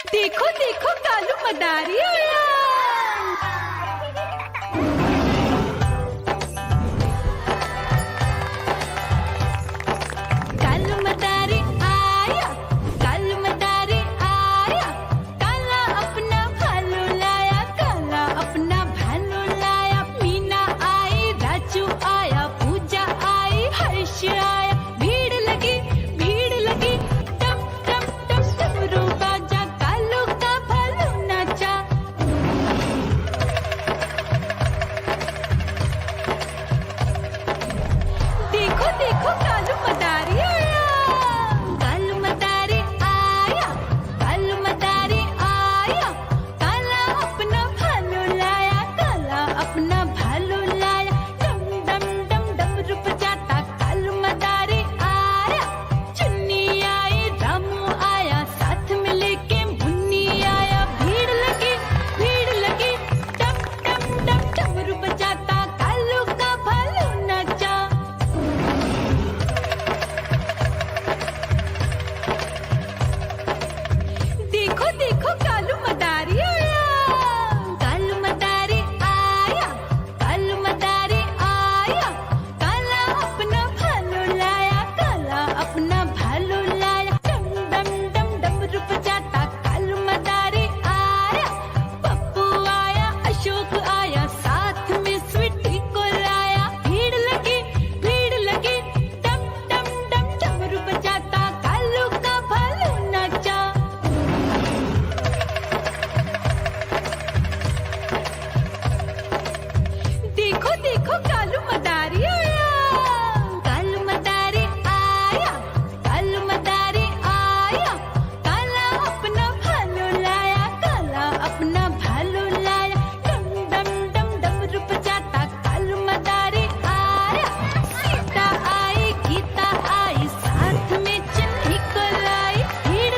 देखो देखो कालू मदारी आया। कालू मदारी आया, कालू मदारी आया, काला अपना भालू लाया, काला अपना भालू लाया। मीना आई, राजू आया, पूजा आई, हर्ष आया। भीड़ लगी टम टम टम डमरू बाजा, कालू का भालू नाचा। देखो देखो कालू मदारी आया, कालू मदारी आया, कालू मदारी आया, काला अपना भालू लाया, काला अपना भालू लाया। डम डम डम डमरू बजाता कालू मदारी आया। चुन्नी आई, रामू आया, साथ में लेके मुन्नी आया। भीड़ लगी टम टम टम डमरू बजाता कालू का भालू नाचा। देखो देखो कालू मदारी आया, कालू मदारी आया, कालू मदारी आया, काला अपना भालू लाया, काला अपना भालू लाया। डम डम डम डमरू बजाता कालू मदारी आया। पप्पू आया, अशोक आया, साथ में स्वीटी को लाया। भीड़ लगी टम टम टम डमरू बजाता कालू का भालू नाचा। देखो देखो कालू मदारी आया, कालू मदारी आया, कालू मदारी आया, काला अपना भालू लाया, काला अपना भालू लाया। डम डम डम डमरू बजाता कालू मदारी आया। सीता आई, गीता आई, साथ में चिन्नी को लाई। भीड़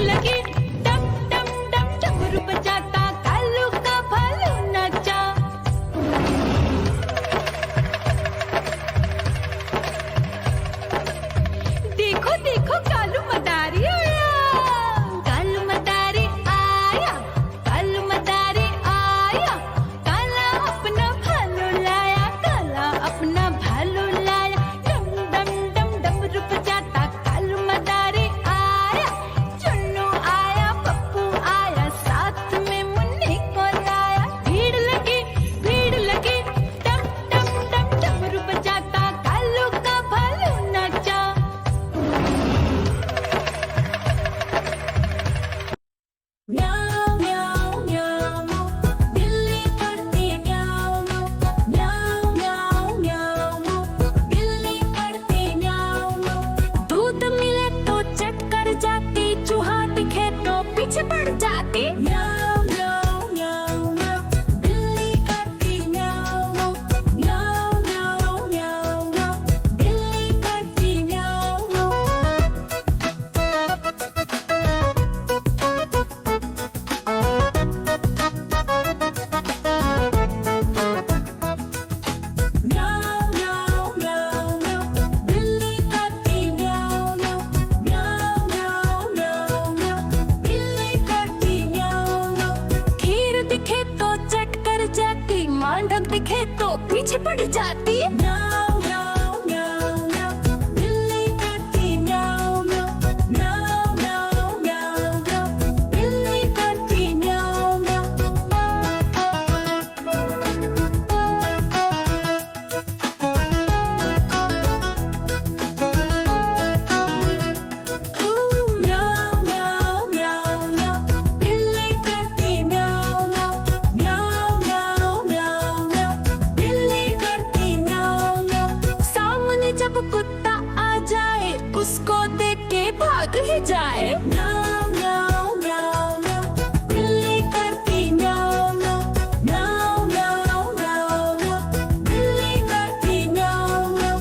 लगी टम टम टम डमरू बजाता कालू का भालू नाचा। देखो देखो कालू मदारी आया, कालू मदारी आया, कालू मदारी आया, काला अपना भालू लाया, काला अपना भालू लाया। डम डम डम डमरू बजाता कालू मदारी आया। चुन्नू आया, पप्पू आया, साथ में मुन्नी को लाया। भीड़ लगी टम टम टम डमरू बजाता कालू का भालू नाचा। म्याऊं म्याऊं म्याऊं, बिल्ली पढ़ती म्याऊं म्याऊं म्याऊं म्याऊं, बिल्ली पढ़ती म्याऊं। दूध मिले तो चट कर जाती, चूहा दिखे तो पीछे पड़ जाती। म्याऊं म्याऊं म्याऊं म्याऊं, बिल्ली पढ़ती म्याऊं म्याऊं म्याऊं म्याऊं, बिल्ली पढ़ती म्याऊं। म्याऊं म्याऊं म्याऊं म्याऊं, बिल्ली करती म्याऊं म्याऊं म्याऊं म्याऊं म्याऊं, बिल्ली करती म्याऊं म्याऊं। खीर दिखे तो चट कर जाती, मांडक दिखे तो पीछे पड़ जाती। म्याऊं म्याऊं म्याऊं म्याऊं, बिल्ली करती म्याऊं म्याऊं म्याऊं म्याऊं म्याऊं म्याऊं, बिल्ली करती म्याऊं म्याऊं। म्याऊं म्याऊं म्याऊं म्याऊं, बिल्ली करती म्याऊं म्याऊं म्याऊं म्याऊं म्याऊं म्याऊं, बिल्ली करती म्याऊं म्याऊं। सामने जब कुत्ता आ जाए, उसको देख के भाग ही जाए। म्याऊं म्याऊं म्याऊं म्याऊं, बिल्ली करती म्याऊं म्याऊं म्याऊं म्याऊं म्याऊं म्याऊं, बिल्ली करती म्याऊं म्याऊं।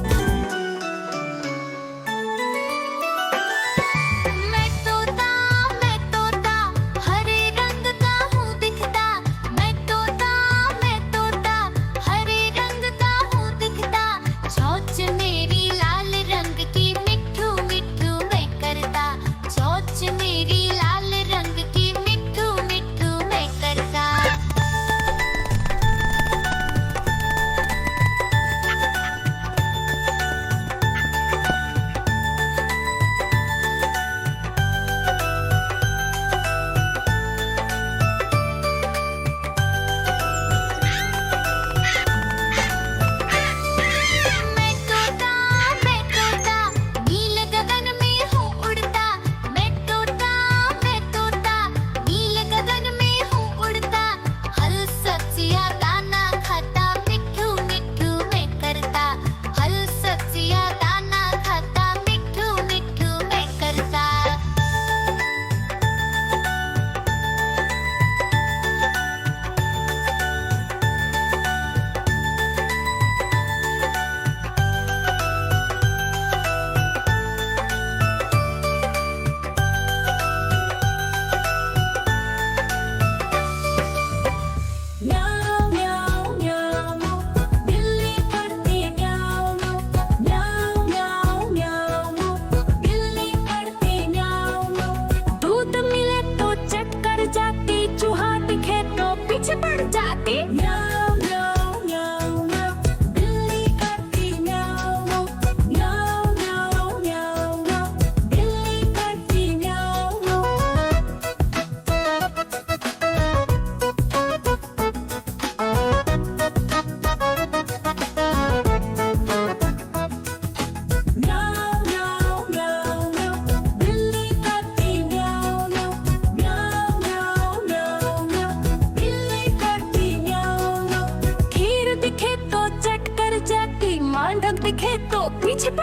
मैं तोता हरे रंग का हूँ दिखता। मैं तोता हरे रंग का हूँ दिखता। चोंच मेरी लाल रंग की, मिट्ठू मिट्ठू मैं करता। चोंच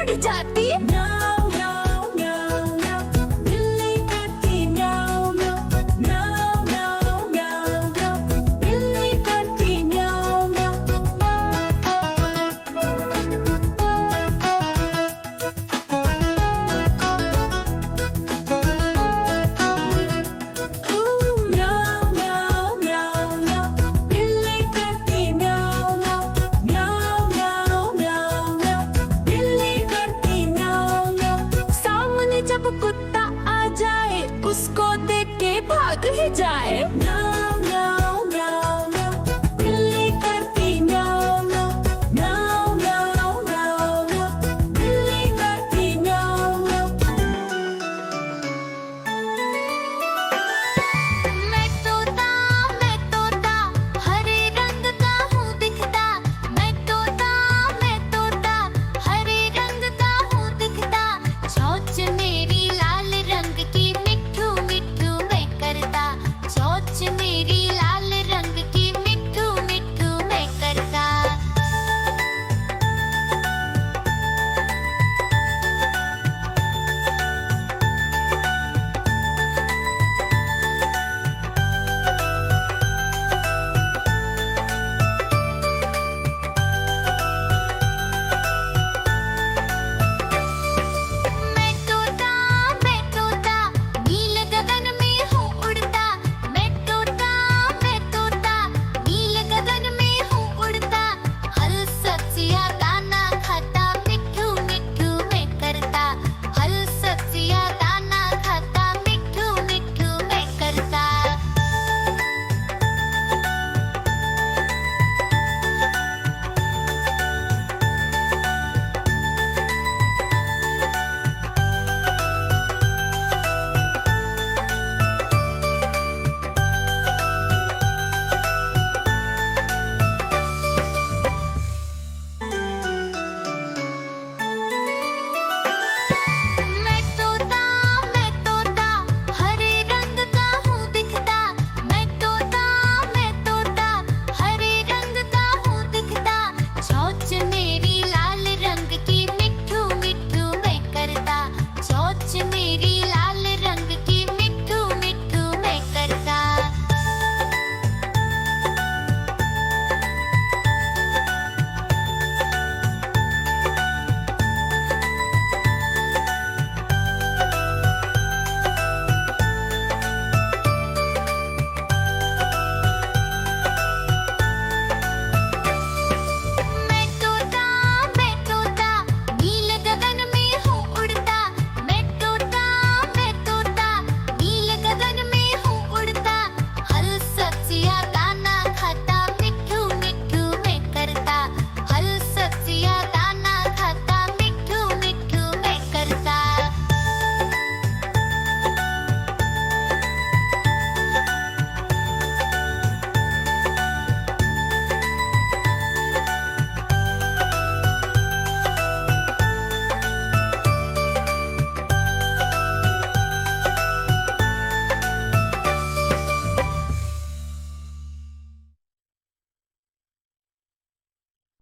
उड़ जाती। म्याऊ म्याऊ म्याऊ म्याऊ, बिल्ली करती म्याऊ म्याऊ। म्याऊ म्याऊ म्याऊ म्याऊ, बिल्ली करती म्याऊ म्याऊ। म्याऊ म्याऊ म्याऊ म्याऊ, बिल्ली करती म्याऊ म्याऊ। म्याऊ म्याऊ म्याऊ म्याऊ, बिल्ली करती म्याऊ म्याऊ। सामने जब कुत्ता आ जाए उसको देख के भाग ही जाए। म्याऊ